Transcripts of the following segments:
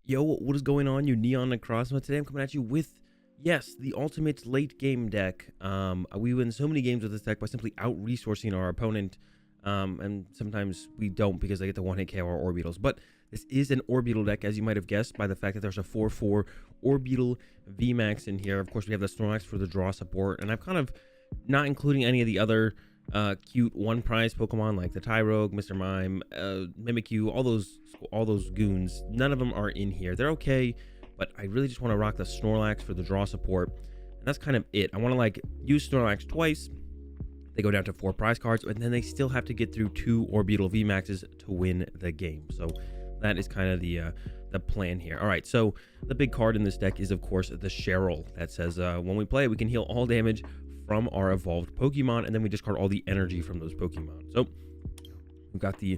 Yo, what is going on, you Neon and Crossma? Today I'm coming at you with, yes, the ultimate late game deck. We win so many games with this deck by simply out-resourcing our opponent, and sometimes we don't because they get the one-hit KO our Orbeetles. But this is an Orbeetle deck, as you might have guessed by the fact that there's a 4/4 Orbeetle VMAX in here. Of course, we have the Snorlax for the draw support, and I'm kind of not including any of the other cute one prize Pokemon like the Tyrogue, Mr. Mime, Mimikyu, all those goons. None of them are in here. They're okay, but I really just want to rock the Snorlax for the draw support, and that's kind of it. I want to like use Snorlax twice. They go down to 4 prize cards, and then they still have to get through 2 Orbeetle VMAXs to win the game. So that is kind of the plan here. All right, so the big card in this deck is of course the Cheryl that says when we play, we can heal all damage from our evolved Pokemon, and then we discard all the energy from those Pokemon. So we've got the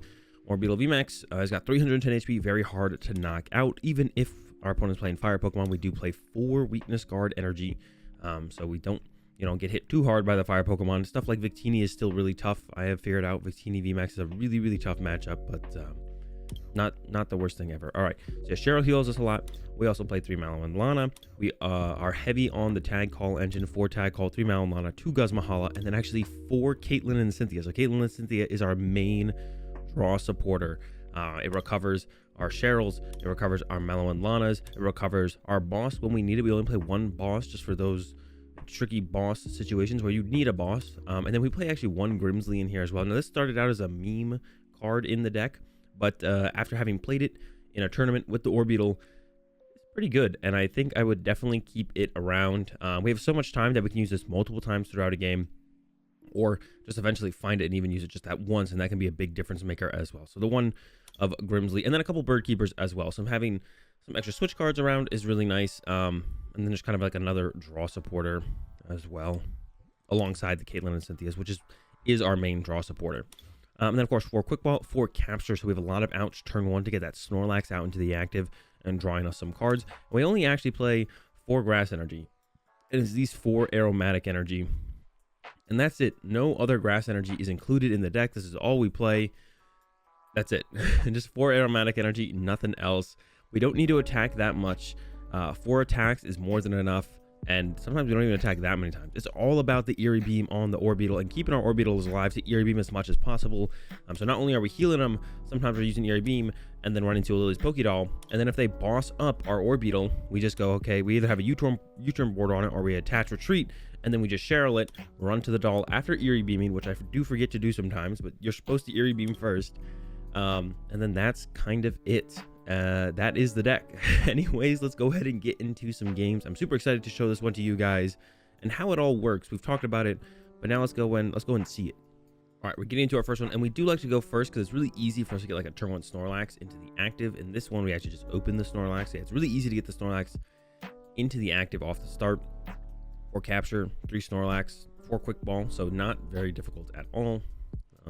Orbeetle VMAX. It's got 310 HP, very hard to knock out. Even if our opponent's playing fire Pokemon, we do play 4 weakness guard energy, so we don't get hit too hard by the fire Pokemon. Stuff like Victini is still really tough. I have figured out Victini VMAX is a really tough matchup, but not the worst thing ever. All right, so Cheryl heals us a lot. We also play 3 Mallow and Lana. We are heavy on the tag call engine, 4 tag call, 3 Mallow and Lana, 2 Guzmahala, and then actually 4 Caitlyn and Cynthia. So Caitlyn and Cynthia is our main draw supporter. It recovers our Cheryls, it recovers our Mallow and Lanas, it recovers our boss when we need it. We only play 1 boss just for those tricky boss situations where you need a boss. And then we play actually 1 Grimsley in here as well. Now this started out as a meme card in the deck, but after having played it in a tournament with the Orbeetle, it's pretty good, and I think I would definitely keep it around. We have so much time that we can use this multiple times throughout a game, or just eventually find it and even use it just that once, and that can be a big difference maker as well. So the one of Grimsley, and then a couple Bird Keepers as well. So having some extra switch cards around is really nice, and then there's kind of like another draw supporter as well, alongside the Caitlyn and Cynthia's, which is our main draw supporter. And then, of course, 4 Quick Ball, 4 Capture, so we have a lot of outs turn 1 to get that Snorlax out into the active and drawing us some cards. We only actually play 4 Grass Energy. It is these 4 Aromatic Energy, and that's it. No other Grass Energy is included in the deck. This is all we play. That's it. Just 4 Aromatic Energy, nothing else. We don't need to attack that much. 4 attacks is more than enough. And sometimes we don't even attack that many times. It's all about the Eerie Beam on the Orbeetle and keeping our Orbeetles alive to Eerie Beam as much as possible. So not only are we healing them, sometimes we're using Eerie Beam and then run into a Lily's Pokédoll. And then if they boss up our Orbeetle, we just go, okay, we either have a U-turn board on it or we attach Retreat, and then we just Cheryl it, run to the doll after Eerie Beaming, which I do forget to do sometimes, but you're supposed to Eerie Beam first. And then that's kind of it. That is the deck. Anyways, let's go ahead and get into some games. I'm super excited to show this one to you guys and how it all works. We've talked about it, but now let's go and see it. All right, we're getting into our first one, and we do like to go first because it's really easy for us to get like a turn 1 Snorlax into the active. In this one, we actually just open the Snorlax. Yeah, it's really easy to get the Snorlax into the active off the start. 4 Capture, 3 Snorlax, 4 Quick Ball, so not very difficult at all.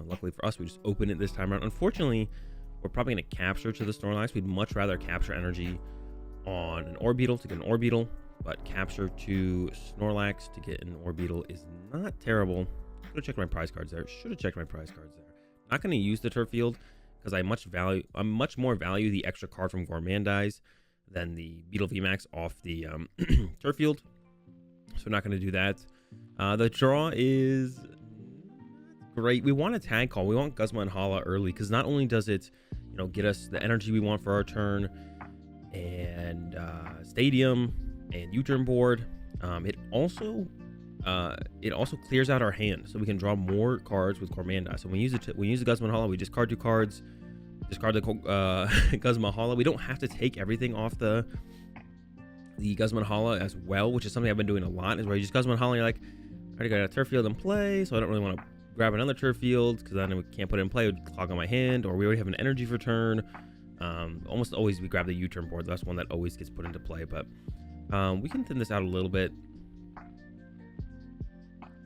Luckily for us, we just open it this time around. Unfortunately, we're probably going to capture to the Snorlax. We'd much rather capture energy on an Orbeetle to get an Orbeetle, but capture to Snorlax to get an Orbeetle is not terrible. Should have checked my prize cards there. Not going to use the Turf Field because I much more value the extra card from Gourmandize than the Beetle VMAX off the Turf Field. So not going to do that. The draw is great. We want a tag call. We want Guzma and Hala early because not only does it get us the energy we want for our turn and stadium and U-turn board, it also clears out our hand so we can draw more cards with Gourmandize. So when we use the Guzma and Hala, we discard 2 cards, discard the Guzma Hala. We don't have to take everything off the Guzma and Hala as well, which is something I've been doing a lot, is where you just Guzma and Hala, you're like, I already got a Turf Field in play, so I don't really want to grab another Turf Field because then we can't put it in play. It would clog on my hand, or we already have an energy for turn. Almost always we grab the U-turn board. That's one that always gets put into play, but we can thin this out a little bit.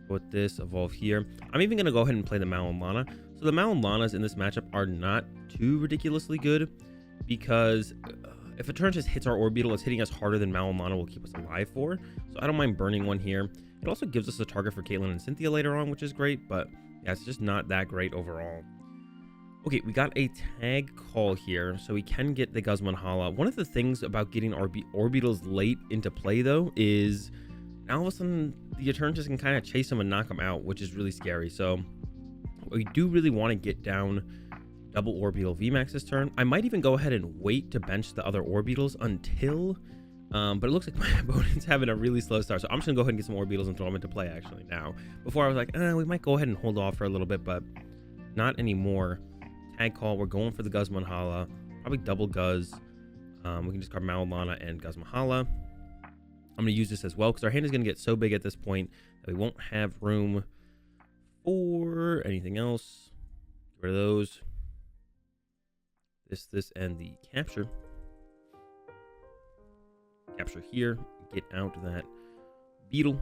Put this evolve here. I'm even going to go ahead and play the Mallow and Lana. So the Mallow and Lanas in this matchup are not too ridiculously good because if a turn just hits our Orbeetle, it's hitting us harder than Mallow and Lana will keep us alive for. So I don't mind burning one here. It also gives us a target for Caitlyn and Cynthia later on, which is great, but yeah, it's just not that great overall. Okay, we got a tag call here, so we can get the Guzman. One of the things about getting Orbeetles late into play, though, is now all of a sudden the Erternatus can kind of chase him and knock him out, which is really scary. So we do really want to get down double Orbeetle VMAX this turn. I might even go ahead and wait to bench the other Orbeetles until... but it looks like my opponent's having a really slow start, so I'm just going to go ahead and get some Orbeetles and throw them into play, actually, now. Before I was like, we might go ahead and hold off for a little bit, but not anymore. Tag call, we're going for the Guzman, probably double Guz. We can just grab Malolana and Guzman. I'm going to use this as well because our hand is going to get so big at this point that we won't have room for anything else. Get rid of those. This, and the capture. Capture here. Get out that Beetle.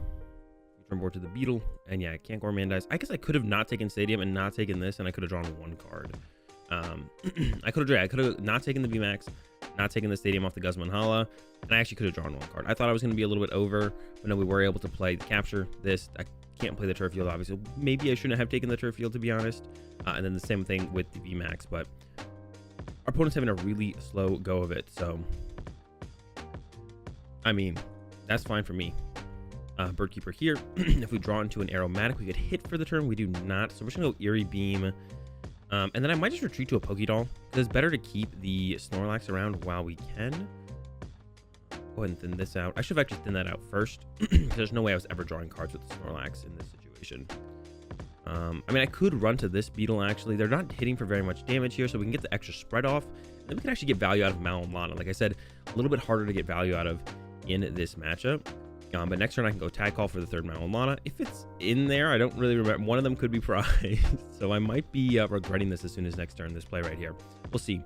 Return board to the Beetle. And yeah, I can't Gourmandize. I guess I could have not taken Stadium and not taken this, and I could have drawn one card. I could have not taken the VMAX, not taken the Stadium off the Guzman, and I actually could have drawn one card. I thought I was going to be a little bit over, but no, we were able to play the capture. This, I can't play the turf field, obviously. Maybe I shouldn't have taken the turf field, to be honest. And then the same thing with the VMAX, but our opponent's having a really slow go of it. So, I mean, that's fine for me. Birdkeeper here. If we draw into an aromatic, we could hit for the turn. We do not. So we're just going to go Eerie Beam. And then I might just retreat to a Pokédoll, because it's better to keep the Snorlax around while we can. Go ahead and thin this out. I should have actually thinned that out first, because there's no way I was ever drawing cards with the Snorlax in this situation. I mean, I could run to this Beetle, actually. They're not hitting for very much damage here, so we can get the extra spread off. And then we can actually get value out of Malolana. Like I said, a little bit harder to get value out of in this matchup. But next turn I can go tag call for the third Malolana. If it's in there, I don't really remember. One of them could be prized. So I might be regretting this as soon as next turn, this play right here. We'll see.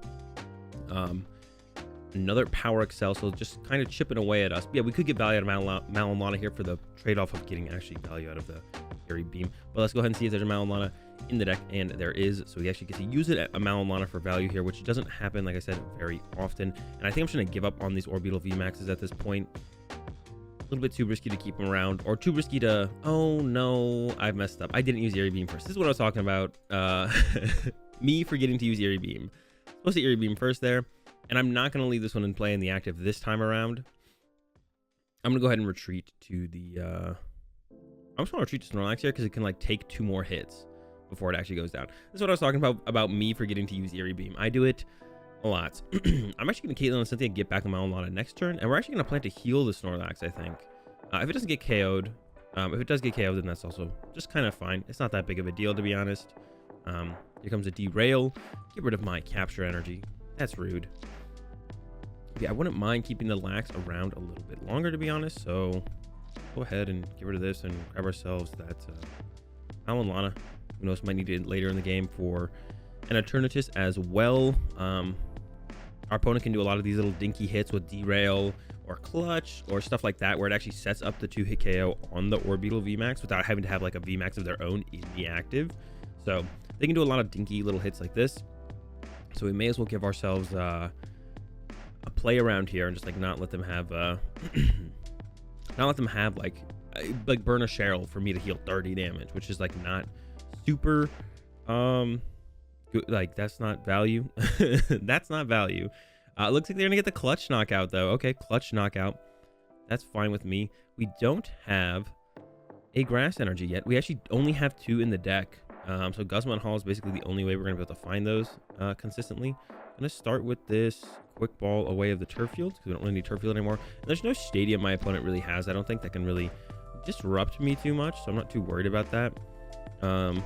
Another Power Excel, so just kind of chipping away at us. But yeah, we could get value out of Malolana here for the trade-off of getting actually value out of the Eerie Beam. But let's go ahead and see if there's a Malolana in the deck, and there is. So we actually get to use it at a Malolana for value here, which doesn't happen, like I said, very often. And I think I'm just going to give up on these Orbeetle VMAXs at this point. A little bit too risky to keep him around, or too risky to... Oh no, I've messed up. I didn't use Eerie Beam first. This is what I was talking about. Me forgetting to use Eerie Beam. Supposed to Eerie Beam first there, and I'm not going to leave this one in play in the active this time around. I'm going to go ahead and retreat to the... I'm just going to retreat to Snorlax here because it can like take 2 more hits before it actually goes down. This is what I was talking about me forgetting to use Eerie Beam. I do it a lot. I'm actually going to Caitlyn and Cynthia get back on Malolana next turn, and we're actually going to plan to heal the Snorlax, I think. If it doesn't get KO'd, if it does get KO'd, then that's also just kind of fine. It's not that big of a deal, to be honest. Here comes a derail. Get rid of my capture energy. That's rude. Yeah, I wouldn't mind keeping the Lax around a little bit longer, to be honest. So go ahead and get rid of this and grab ourselves that Malolana. Who knows, might need it later in the game for an Erternatus as well. Our opponent can do a lot of these little dinky hits with derail or clutch or stuff like that, where it actually sets up the 2-hit KO on the Orbeetle VMAX without having to have like a VMAX of their own in the active. So they can do a lot of dinky little hits like this. So we may as well give ourselves a play around here and just like not let them have like burn a Cheryl for me to heal 30 damage, which is like not super good. Like that's not value. That's not value. Looks like they're gonna get the clutch knockout though. Okay, clutch knockout. That's fine with me. We don't have a grass energy yet. We actually only have 2 in the deck. So Guzman is basically the only way we're gonna be able to find those consistently. I'm gonna start with this quick ball away of the turf field because we don't really need turf field anymore. And there's no stadium my opponent really has. I don't think that can really disrupt me too much, so I'm not too worried about that. I'm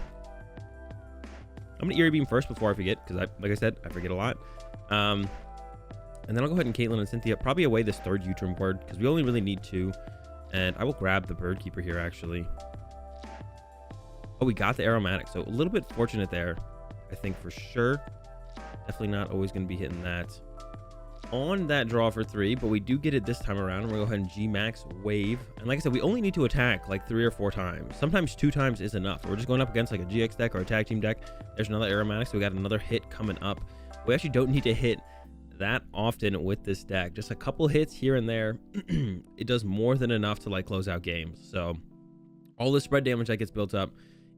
gonna Eerie Beam first before I forget, because like I said, I forget a lot. And then I'll go ahead and Caitlyn and Cynthia probably away this third U-turn board because we only really need 2. And I will grab the Birdkeeper here actually. Oh, we got the Aromatic, so a little bit fortunate there, I think, for sure. Definitely not always going to be hitting that on that draw for 3, but we do get it this time around. We're going to go ahead and G-Max Wave. And like I said, we only need to attack like 3 or 4 times. Sometimes 2 times is enough. We're just going up against like a GX deck or a tag team deck. There's another Aromatic, so we got another hit coming up. We actually don't need to hit that often with this deck. Just a couple hits here and there. It does more than enough to like close out games. So all the spread damage that gets built up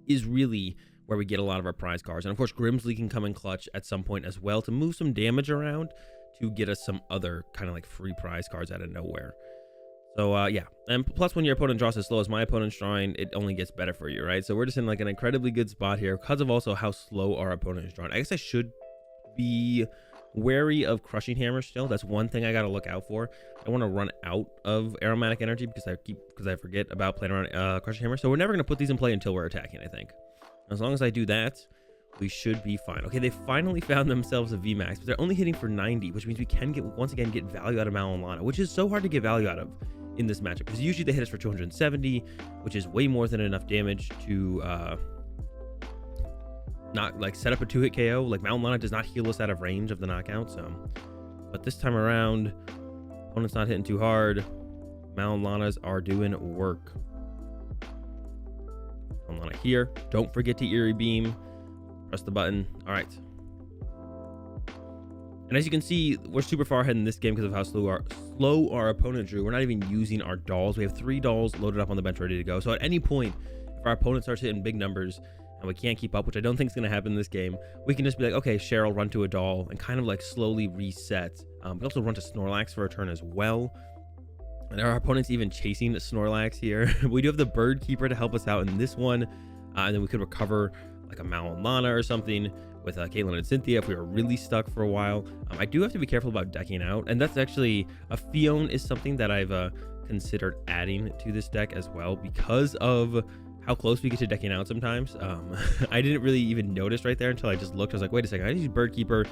is really where we get a lot of our prize cards. And of course, Grimsley can come in clutch at some point as well to move some damage around to get us some other kind of like free prize cards out of nowhere. So yeah, and plus when your opponent draws as slow as my opponent's drawing, it only gets better for you, right? So we're just in like an incredibly good spot here because of also how slow our opponent is drawing. I guess I should be wary of Crushing Hammer still. That's one thing I got to look out for. I want to run out of aromatic energy because I forget about playing around Crushing Hammer. So we're never going to put these in play until we're attacking, I think. As long as I do that, we should be fine. Okay, they finally found themselves a VMAX, but they're only hitting for 90, which means we can once again get value out of Mal and Lana, which is so hard to get value out of in this matchup because usually they hit us for 270, which is way more than enough damage to not like set up a 2-hit KO. Like Mal and Lana does not heal us out of range of the knockout. So, but this time around, opponent's not hitting too hard. Mal and Lana's are doing work. Mal and Lana here. Don't forget to Eerie Beam. Press the button. All right. And as you can see, we're super far ahead in this game because of how slow our opponent drew. We're not even using our dolls. We have 3 dolls loaded up on the bench ready to go. So at any point, if our opponent starts hitting big numbers and we can't keep up, which I don't think is going to happen in this game, we can just be like, okay, Cheryl, run to a doll and kind of like slowly reset. We also run to Snorlax for a turn as well. And our opponent's even chasing Snorlax here. We do have the Bird Keeper to help us out in this one. And then we could recover like a Mal and Lana or something with Caitlyn and Cynthia if we were really stuck for a while. I do have to be careful about decking out, and that's actually a Fion is something that I've considered adding to this deck as well because of how close we get to decking out sometimes. I didn't really even notice right there until I just looked. I was like, wait a second, I use Bird Keeper.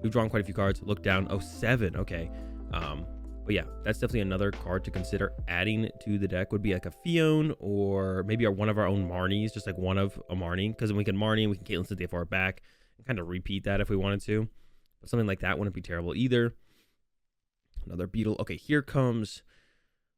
We've drawn quite a few cards. Look down. Oh, 7. Okay. But yeah, that's definitely another card to consider adding to the deck. Would be like a Fion or maybe one of our own Marnies, just like one of a Marnie, because then we can Marnie and we can Caitlyn Cynthia for our back and kind of repeat that if we wanted to. But something like that wouldn't be terrible either. Another Beetle. Okay, here comes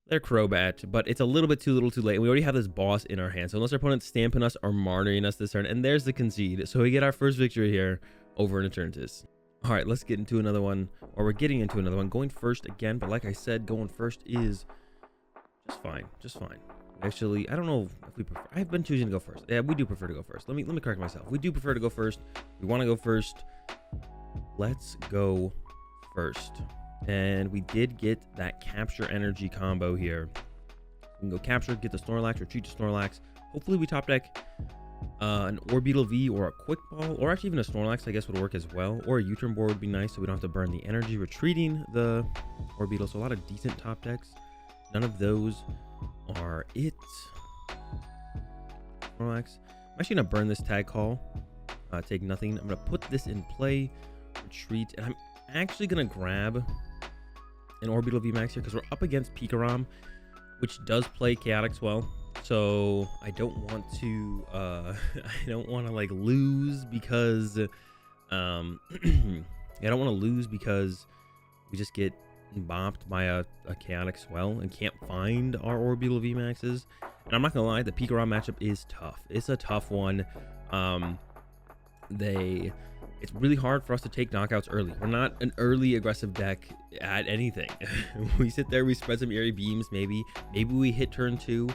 their Crobat, but it's a little bit too late. And we already have this boss in our hand. So unless our opponent's stamping us or martyring us this turn, and there's the concede. So we get our first victory here over an Erternatus. All right, let's get into another one, or we're getting into another one. Going first again, but like I said, going first is just fine. Actually, I don't know if we prefer. I've been choosing to go first. Yeah, we do prefer to go first. Let me correct myself. We do prefer to go first. We want to go first. Let's go first. And we did get that capture energy combo here. We can go capture, get the Snorlax, retreat to Snorlax. Hopefully we top deck an Orbeetle V or a Quick Ball, or actually even a Snorlax I guess would work as well, or a U-turn board would be nice so we don't have to burn the energy retreating the Orbeetle. So a lot of decent top decks. None of those are it. Snorlax. I'm actually gonna burn this tag call, take nothing. I'm gonna put this in play, retreat, and I'm actually gonna grab an Orbeetle VMAX here because we're up against PikaRom, which does play Chaotic Swell. So I don't want to like lose because I don't want to lose because we just get bopped by a Chaotic Swell and can't find our Orbeetle VMAXs. And I'm not gonna lie, the PikaRom matchup is tough. It's a tough one. It's really hard for us to take knockouts early. We're not an early aggressive deck at anything. We sit there, we spread some Eerie Beams, maybe we hit turn 2.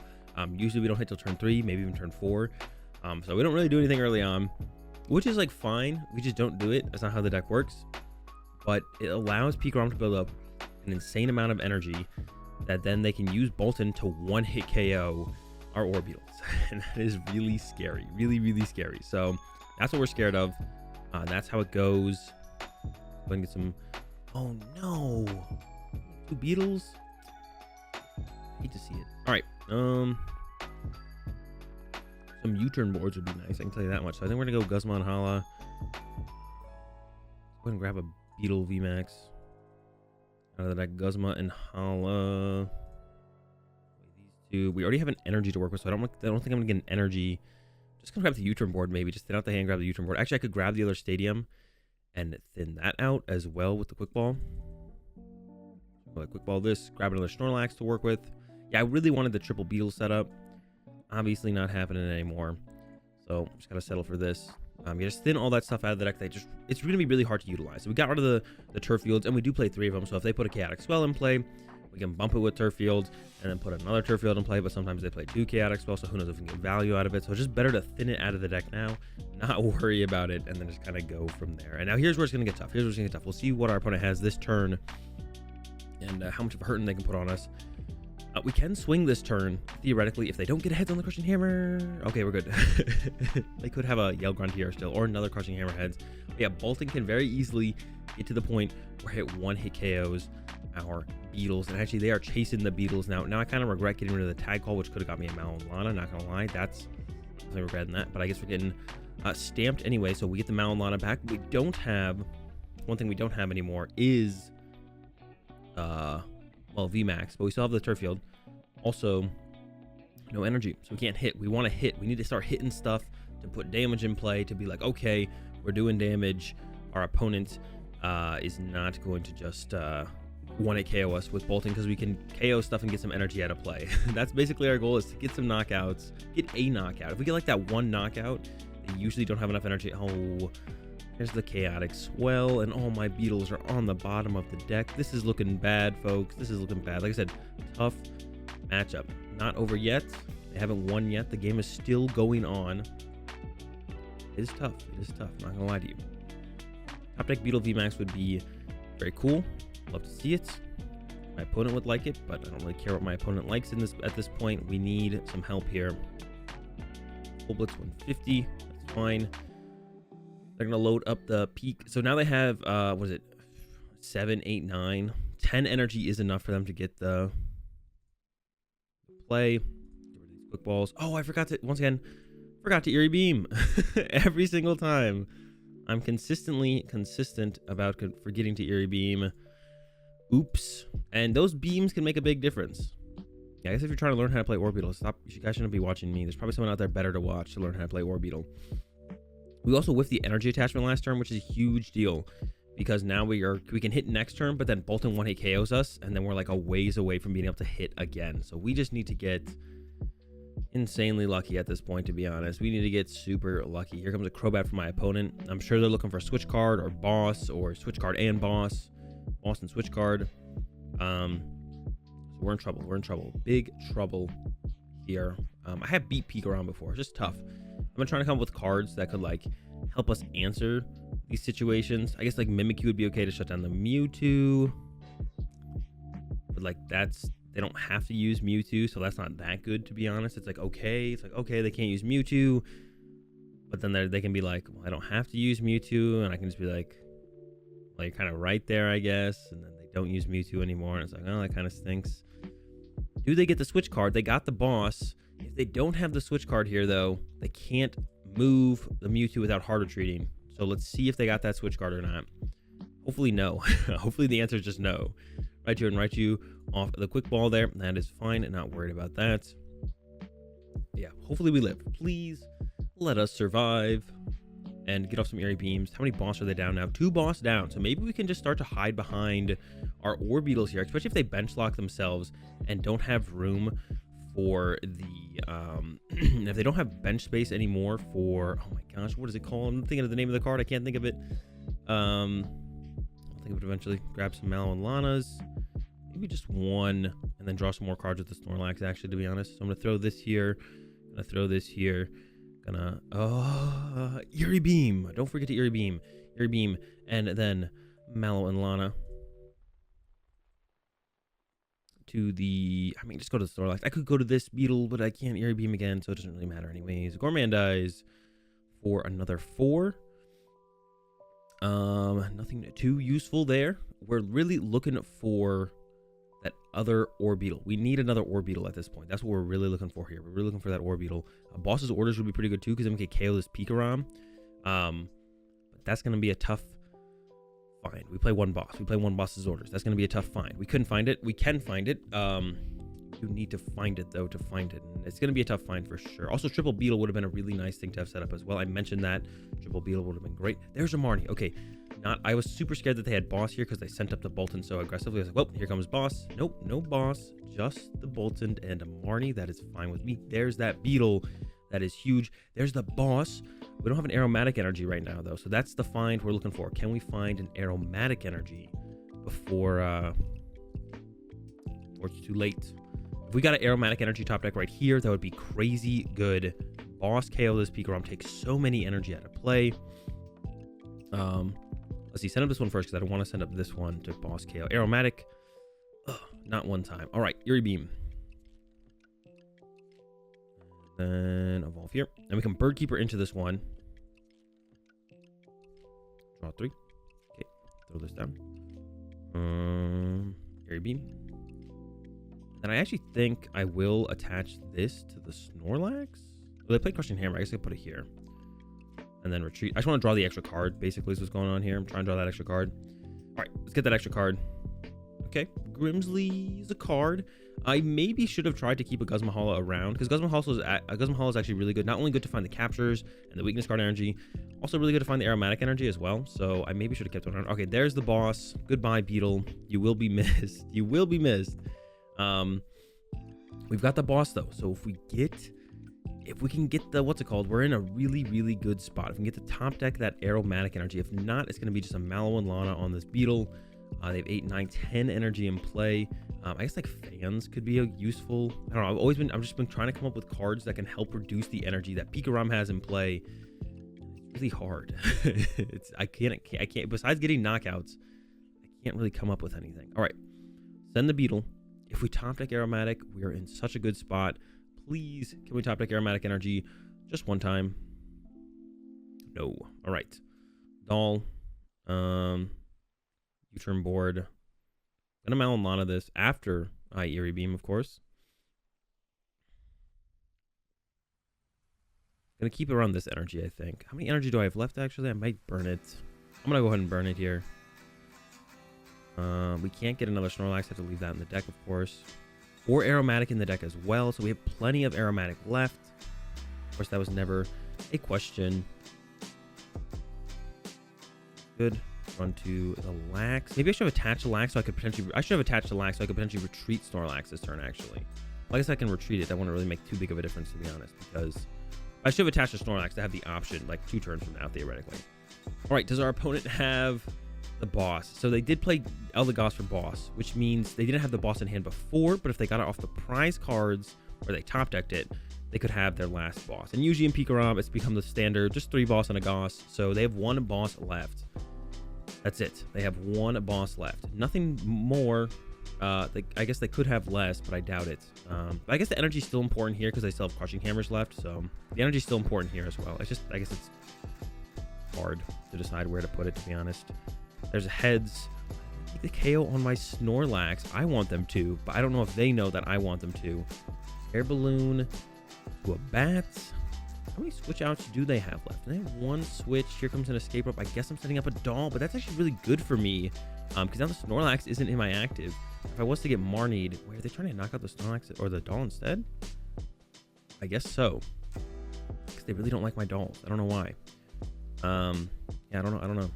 Usually we don't hit till turn 3, maybe even turn 4. So we don't really do anything early on, which is like fine. We just don't do it. That's not how the deck works. But it allows PikaRom to build up an insane amount of energy that then they can use Bolton to one-hit KO our Orbeetles. And that is really scary. Really, really scary. So that's what we're scared of. That's how it goes. Go ahead and get some... Oh no! 2 Beetles? Hate to see it. Alright. Some U-turn boards would be nice, I can tell you that much. So I think we're gonna go Guzma and Hala. Go ahead and grab a Beetle VMAX out of that Guzma and Hala. These two, we already have an energy to work with, so I don't think I'm gonna get an energy. Just gonna grab the U-turn board, maybe just thin out the hand, grab the U-turn board. Actually, I could grab the other stadium and thin that out as well with the quick ball. Like quick ball this, grab another Snorlax to work with. Yeah, I really wanted the triple Beetle setup. Obviously not happening anymore. So just gotta settle for this. You just thin all that stuff out of the deck. It's gonna be really hard to utilize. So we got rid of the turf fields, and we do play 3 of them. So if they put a Chaotic Swell in play, We can bump it with turf fields and then put another turf field in play, but sometimes they play 2 chaotic spells, so who knows if we can get value out of it. So it's just better to thin it out of the deck now, not worry about it, and then just kind of go from there. And now here's where it's going to get tough. We'll see what our opponent has this turn and how much of a hurting they can put on us. We can swing this turn, theoretically, if they don't get a heads on the Crushing Hammer. Okay, we're good. They could have a Yell Grunt here still, or another Crushing Hammer heads. But yeah, Bolting can very easily get to the point where it one-hit KOs our Beetles, and actually they are chasing the Beetles now. Now I kind of regret getting rid of the tag call, which could have got me a Mallow and Lana, not gonna lie. That's definitely regretting that, but I guess we're getting stamped anyway, so we get the Mallow and Lana back. We don't have, one thing we don't have anymore is well, VMAX, but we still have the turf field. Also, no energy, so we can't hit. We want to hit. We need to start hitting stuff to put damage in play, to be like, okay, we're doing damage. Our opponent is not going to just want to KO us with Bolting, because we can KO stuff and get some energy out of play. That's basically our goal, is to get some knockouts, get a knockout. If we get like that one knockout, they usually don't have enough energy. Oh, there's the chaotic swell, and all my Beetles are on the bottom of the deck. This is looking bad, folks. This is looking bad. Like I said, tough matchup. Not over yet. They haven't won yet. The game is still going on. It is tough. It is tough. I'm not gonna lie to you. Top deck Beetle VMAX would be very cool. Love to see it. My opponent would like it, but I don't really care what my opponent likes in this at this point. We need some help here. Full Blitz 150. That's fine. They're gonna load up the peak. So now they have what is it? 7, 8, 9. 10 energy is enough for them to get the play. Get rid of these quick balls. Oh, I forgot to, once again, forgot to Eerie Beam. Every single time. I'm consistent about forgetting to Eerie Beam. Oops. And those beams can make a big difference. Yeah, I guess if you're trying to learn how to play Orbeetle, stop. You guys shouldn't be watching me. There's probably someone out there better to watch to learn how to play Orbeetle. We also whiffed the energy attachment last turn, which is a huge deal, because now we can hit next turn, but then Bolton 1-hit KOs us, and then we're like a ways away from being able to hit again. So we just need to get insanely lucky at this point, to be honest. We need to get super lucky. Here comes a Crobat from my opponent. I'm sure they're looking for switch card or boss, or switch card and boss and switch card. So we're in trouble. We're in trouble. Big trouble here. I have beat PikaRom before. It's just tough. I've been trying to come up with cards that could like help us answer these situations. I guess like Mimikyu would be okay to shut down the Mewtwo, but like they don't have to use Mewtwo, so that's not that good, to be honest. It's like okay, they can't use Mewtwo, but then they can be like, well, I don't have to use Mewtwo, and I can just be like, well, you're kind of right there, I guess. And then they don't use Mewtwo anymore, and it's like, oh, that kind of stinks. Do they get the switch card? They got the boss. If they don't have the switch card here, though, they can't move the Mewtwo without hard retreating. So let's see if they got that switch card or not. Hopefully no. Hopefully the answer is just no. Raichu and Raichu off the quick ball there. That is fine, and not worried about that. Yeah, hopefully we live. Please let us survive and get off some Eerie Beams. How many boss are they down now? 2 boss down. So maybe we can just start to hide behind our Orbeetles here, especially if they bench lock themselves and don't have room for the if they don't have bench space anymore for, oh my gosh, what is it called? I'm thinking of the name of the card. I can't think of it. I'll think of it eventually. Grab some Mallow and Lanas, maybe just one, and then draw some more cards with the Snorlax, actually, to be honest. So I'm gonna throw this here, Eerie Beam. Don't forget to Eerie Beam, and then Mallow and Lana to the, I mean, just go to the Snorlax. I could go to this Beetle, but I can't Eerie Beam again, so it doesn't really matter anyways. Gourmandize for another 4. Nothing too useful there. We're really looking for that other Orbeetle. We need another Orbeetle at this point. That's what we're really looking for here. We're really looking for that Orbeetle. Boss's orders would be pretty good too, because then we could KO this PikaRom. But that's going to be a tough find. We play one boss. We play one boss's orders. That's going to be a tough find. We couldn't find it. We can find it. You need to find it, though, to find it. And it's going to be a tough find for sure. Also, Triple Beetle would have been a really nice thing to have set up as well. I mentioned that. Triple Beetle would have been great. There's a Marnie. Okay. I was super scared that they had boss here because they sent up the Bolton so aggressively. I was like, well, here comes boss. Nope, no boss. Just the Bolton and a Marnie. That is fine with me. There's that Beetle. That is huge. There's the boss. We don't have an aromatic energy right now, though. So that's the find we're looking for. Can we find an aromatic energy before or it's too late. If we got an Aromatic Energy top deck right here, that would be crazy good. Boss KO this PikaRom, takes so many energy out of play. Let's see, send up this one first because I don't want to send up this one to boss KO. Aromatic, not one time. All right, Eerie Beam. Then evolve here. And we can Bird Keeper into this one. Draw 3. Okay, throw this down. Eerie Beam. And I actually think I will attach this to the Snorlax. Well, they play Crushing Hammer. I guess I could put it here. And then retreat. I just want to draw the extra card, basically, is what's going on here. I'm trying to draw that extra card. All right, let's get that extra card. Okay, Grimsley is a card. I maybe should have tried to keep a Guzmahala around, because Guzmahala is actually really good. Not only good to find the captures and the weakness card energy, also really good to find the aromatic energy as well. So I maybe should have kept it around. Okay, there's the boss. Goodbye, Beetle. You will be missed. You will be missed. We've got the boss though. So if we can get the, what's it called? We're in a really, really good spot. If we can get the top deck that aromatic energy. If not, it's going to be just a Mallow and Lana on this Beetle. They have 8, 9, 10 energy in play. I guess like fans could be a useful. I don't know. I've just been trying to come up with cards that can help reduce the energy that PikaRom has in play. It's really hard. I can't. Besides getting knockouts, I can't really come up with anything. All right, send the Beetle. If we top deck aromatic, we are in such a good spot. Please, can we top deck aromatic energy just one time? No. All right, Doll. U-turn board. Gonna Mallow and Lana this after I Eerie Beam, of course. Gonna keep it around this energy, I think. How many energy do I have left, actually? I might burn it. I'm gonna go ahead and burn it here. We can't get another Snorlax. I have to leave that in the deck, of course. Or aromatic in the deck as well. So we have plenty of aromatic left. Of course, that was never a question. Good. Run to the Lax. Maybe I should have attached the Lax so I could potentially. I should have attached the Lax so I could potentially retreat Snorlax this turn, actually. Well, I guess I can retreat it. That wouldn't really make too big of a difference, to be honest, because I should have attached the Snorlax to have the option, like 2 turns from now, theoretically. All right, does our opponent have the boss? So they did play Eldegoss for boss, which means they didn't have the boss in hand before, but if they got it off the prize cards or they top decked it, they could have their last boss. And usually in PikaRom, it's become the standard, just 3 boss and a Goss. So they have 1 boss left. That's it. They have 1 boss left. Nothing more. I guess they could have less, but I doubt it. But I guess the energy is still important here because they still have Crushing Hammers left. So the energy is still important here as well. It's just, I guess it's hard to decide where to put it, to be honest. There's heads. Take the KO on my Snorlax. I want them to, but I don't know if they know that I want them to. Air Balloon to a Bat. How many switch outs do they have left? They have 1 switch. Here comes an escape rope. I guess I'm setting up a Doll, but that's actually really good for me because now the Snorlax isn't in my active. If I was to get Marnied, wait, are they trying to knock out the Snorlax or the Doll instead? I guess so, because they really don't like my Dolls. I don't know why. Yeah, I don't know.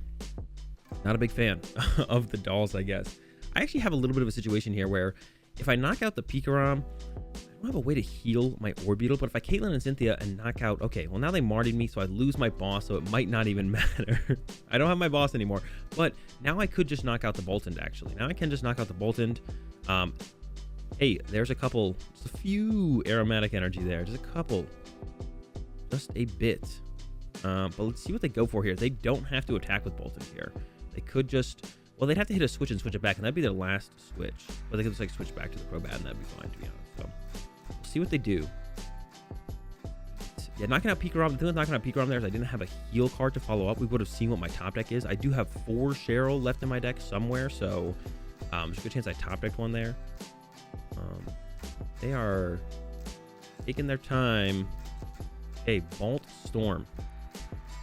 Not a big fan of the Dolls, I guess. I actually have a little bit of a situation here where if I knock out the PikaRom, I don't have a way to heal my Orbeetle, but if I Caitlyn and Cynthia and knock out, okay, well now they Martied me, so I lose my boss, so it might not even matter. I don't have my boss anymore, but now I could just knock out the Boltund, actually. Now I can just knock out the Boltund. Hey, there's a couple, just a few aromatic energy there, just a couple, just a bit. But let's see what they go for here. They don't have to attack with Boltund here. They could just, well, they'd have to hit a switch and switch it back, and that'd be their last switch. But they could just like switch back to the Crobat, and that'd be fine, to be honest. So we'll see what they do. Yeah, knocking out PikaRom. The thing with knocking out PikaRom there is I didn't have a heal card to follow up. We would have seen what my top deck is. I do have 4 Cheryl left in my deck somewhere, so there's a good chance I top decked one there. They are taking their time. Okay, Bolt Storm.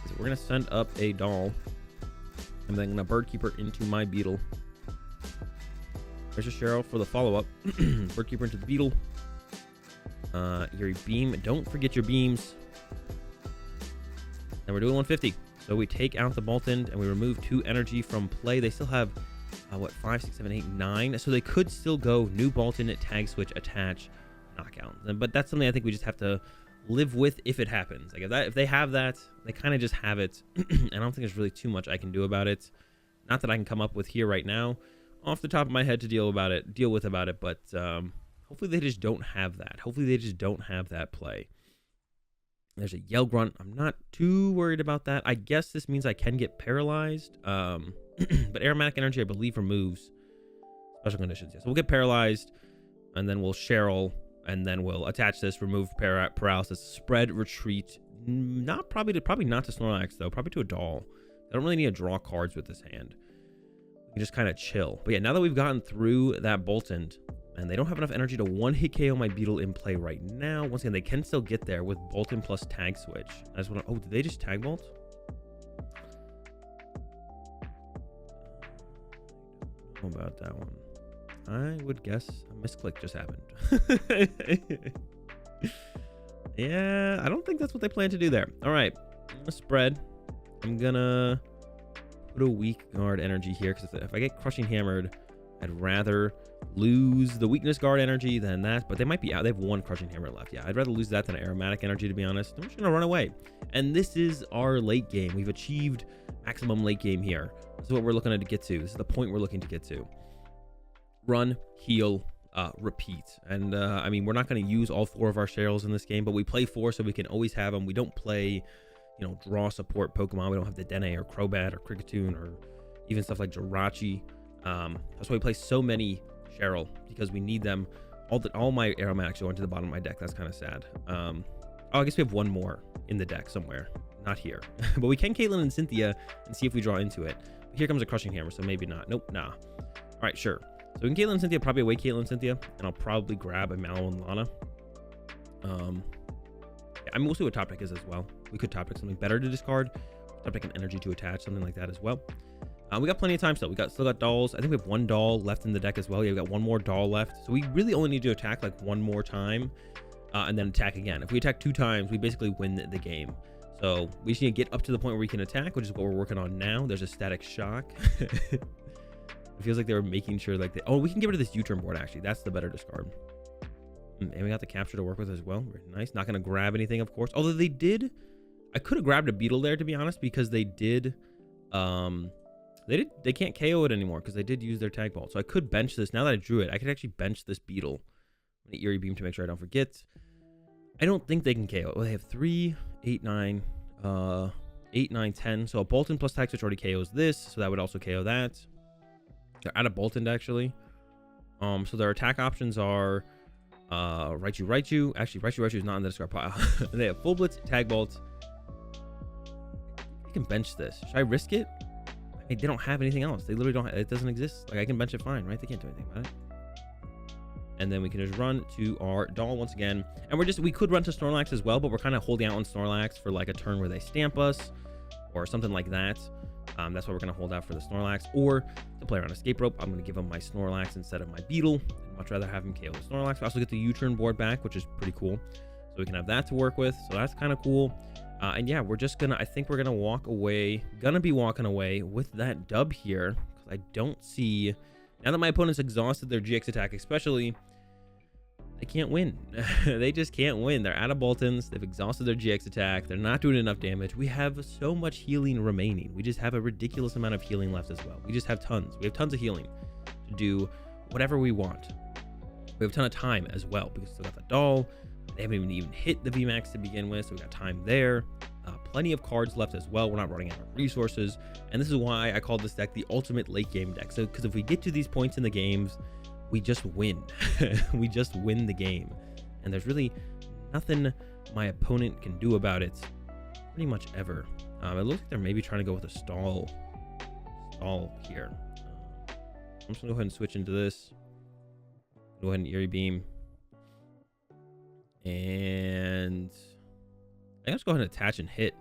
So we're gonna send up a Doll. And then I'm gonna Bird Keeper into my Beetle. There's a Cheryl for the follow-up. Bird Keeper into the Beetle. Eerie Beam. Don't forget your beams. And we're doing 150. So we take out the Boltund and we remove 2 energy from play. They still have, what, 5, 6, 7, 8, 9. So they could still go new Boltund, tag switch, attach, knockout. But that's something I think we just have to live with if it happens. Like if they have that, they kind of just have it. I don't think there's really too much I can do about it. Not that I can come up with here right now. off the top of my head to deal with about it, but hopefully they just don't have that. Hopefully they just don't have that play. There's a Yell Grunt. I'm not too worried about that. I guess this means I can get paralyzed. But Aromatic Energy, I believe, removes special conditions. Yeah, so we'll get paralyzed, and then we'll Cheryl, and then we'll attach this, remove paralysis, spread, retreat. Probably not to Snorlax, though. Probably to a doll. I don't really need to draw cards with this hand. We can just kind of chill. But yeah, now that we've gotten through that Boltund, and they don't have enough energy to one-hit KO my Beetle in play right now. Once again, they can still get there with Boltund plus Tag Switch. I just want to... Oh, did they just Tag Bolt? I don't know about that one. I would guess a misclick just happened. Yeah, I don't think that's what they plan to do there. All right, I'm gonna spread. I'm gonna put a weak guard energy here, because if I get Crushing Hammered, I'd rather lose the weakness guard energy than that. But they might be out. They have one Crushing Hammer left. Yeah, I'd rather lose that than aromatic energy, to be honest. I'm just gonna run away. And this is our late game. We've achieved maximum late game here. This is what we're looking to get to. This is the point we're looking to get to. Run, heal, repeat. And I mean, we're not going to use all 4 of our Cheryls in this game, but we play 4 so we can always have them. We don't play, you know, draw support Pokemon. We don't have the Dene or Crobat or Kricketune or even stuff like Jirachi. That's why we play so many Cheryl, because we need them. All my aromatics go into the bottom of my deck. That's kind of sad. Oh, I guess we have one more in the deck somewhere. Not here. But we can Caitlyn and Cynthia and see if we draw into it. Here comes a Crushing Hammer, so maybe not. Nope, nah. All right, sure. So we can Caitlyn and Cynthia, probably away Caitlyn and Cynthia, and I'll probably grab a Mallow and Lana. Yeah, I mean, we'll see what top deck is as well. We could top deck something better to discard. Top deck an energy to attach, something like that as well. We got plenty of time still. Still got dolls. I think we have 1 doll left in the deck as well. Yeah, we got 1 more doll left. So we really only need to attack like 1 more time, and then attack again. If we attack 2 times, we basically win the game. So we just need to get up to the point where we can attack, which is what we're working on now. There's a Static Shock. It feels like they were making sure like oh, we can get rid of this U-turn board, actually. That's the better discard. And we got the capture to work with as well. Very nice. Not going to grab anything, of course. Although they did... I could have grabbed a Beetle there, to be honest, because they did... They can't KO it anymore because they did use their Tag Bolt. So I could bench this. Now that I drew it, I could actually bench this Beetle. I'm going to Eerie Beam to make sure I don't forget. I don't think they can KO it. Well, they have 3, 8, 9... 8, 9, 10. So a Boltund plus Tag Switch already KOs this. So that would also KO that. They're out of Boltund, actually. So their attack options are Raichu. Actually, Raichu is not in the discard pile. They have Full Blitz, Tag Bolt. I can bench this. Should I risk it? I mean, they don't have anything else. They literally don't. It doesn't exist. Like, I can bench it fine, right? They can't do anything about it. And then we can just run to our doll once again. And we could run to Snorlax as well, but we're kind of holding out on Snorlax for like a turn where they stamp us or something like that. That's why we're going to hold out for the Snorlax. Or to play around Escape Rope, I'm going to give him my Snorlax instead of my Beetle. I'd much rather have him KO the Snorlax. We also get the U-turn board back, which is pretty cool. So we can have that to work with. So that's kind of cool. And yeah, we're just going to... I think we're going to walk away. Going to be walking away with that dub here. Because I don't see... Now that my opponent's exhausted their GX attack, especially... They can't win. They just can't win. They're out of Boltons. They've exhausted their GX attack. They're not doing enough damage. We have so much healing remaining. We just have a ridiculous amount of healing left as well. We just have tons. We have tons of healing to do whatever we want. We have a ton of time as well because we still got the doll. They haven't even hit the VMAX to begin with, so we got time there. Plenty of cards left as well. We're not running out of resources. And this is why I called this deck the ultimate late game deck. So because if we get to these points in the games, we just win. We just win the game. And there's really nothing my opponent can do about it pretty much ever. It looks like they're maybe trying to go with a stall here. I'm just gonna go ahead and switch into this. Go ahead and Eerie Beam. And I guess go ahead and attach and hit,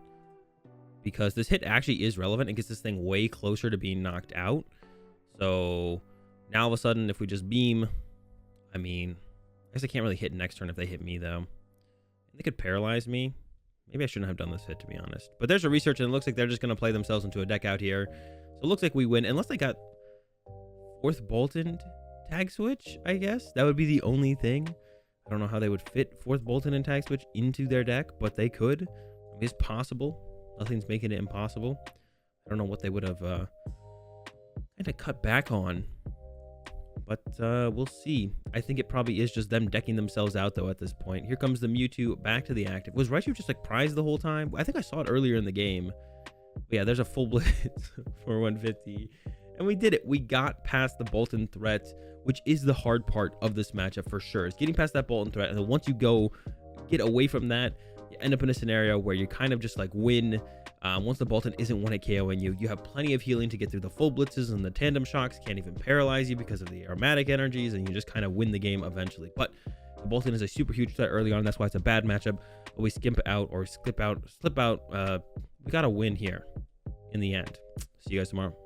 because this hit actually is relevant. It gets this thing way closer to being knocked out. So now, all of a sudden, if we just beam, I mean, I guess I can't really hit next turn if they hit me, though. They could paralyze me. Maybe I shouldn't have done this hit, to be honest. But there's a research, and it looks like they're just going to play themselves into a deck out here. So it looks like we win, unless they got 4th Boltund Tag Switch, I guess. That would be the only thing. I don't know how they would fit 4th Boltund and Tag Switch into their deck, but they could. It's possible. Nothing's making it impossible. I don't know what they would have kind of cut back on but we'll see. I think it probably is just them decking themselves out though at this point. Here comes the Mewtwo back to the active. Was Raichu just like prized the whole time? I think I saw it earlier in the game. But yeah, there's a full blitz for 150. And we did it. We got past the Bolton threat, which is the hard part of this matchup for sure. Is getting past that Bolton threat. And then once you get away from that, you end up in a scenario where you kind of just like win. Once the Bolton isn't 1-hit KOing you, you have plenty of healing to get through the full blitzes, and the tandem shocks can't even paralyze you because of the aromatic energies, and you just kind of win the game eventually. But the Bolton is a super huge threat early on. That's why it's a bad matchup. But we slip out. We got to win here in the end. See you guys tomorrow.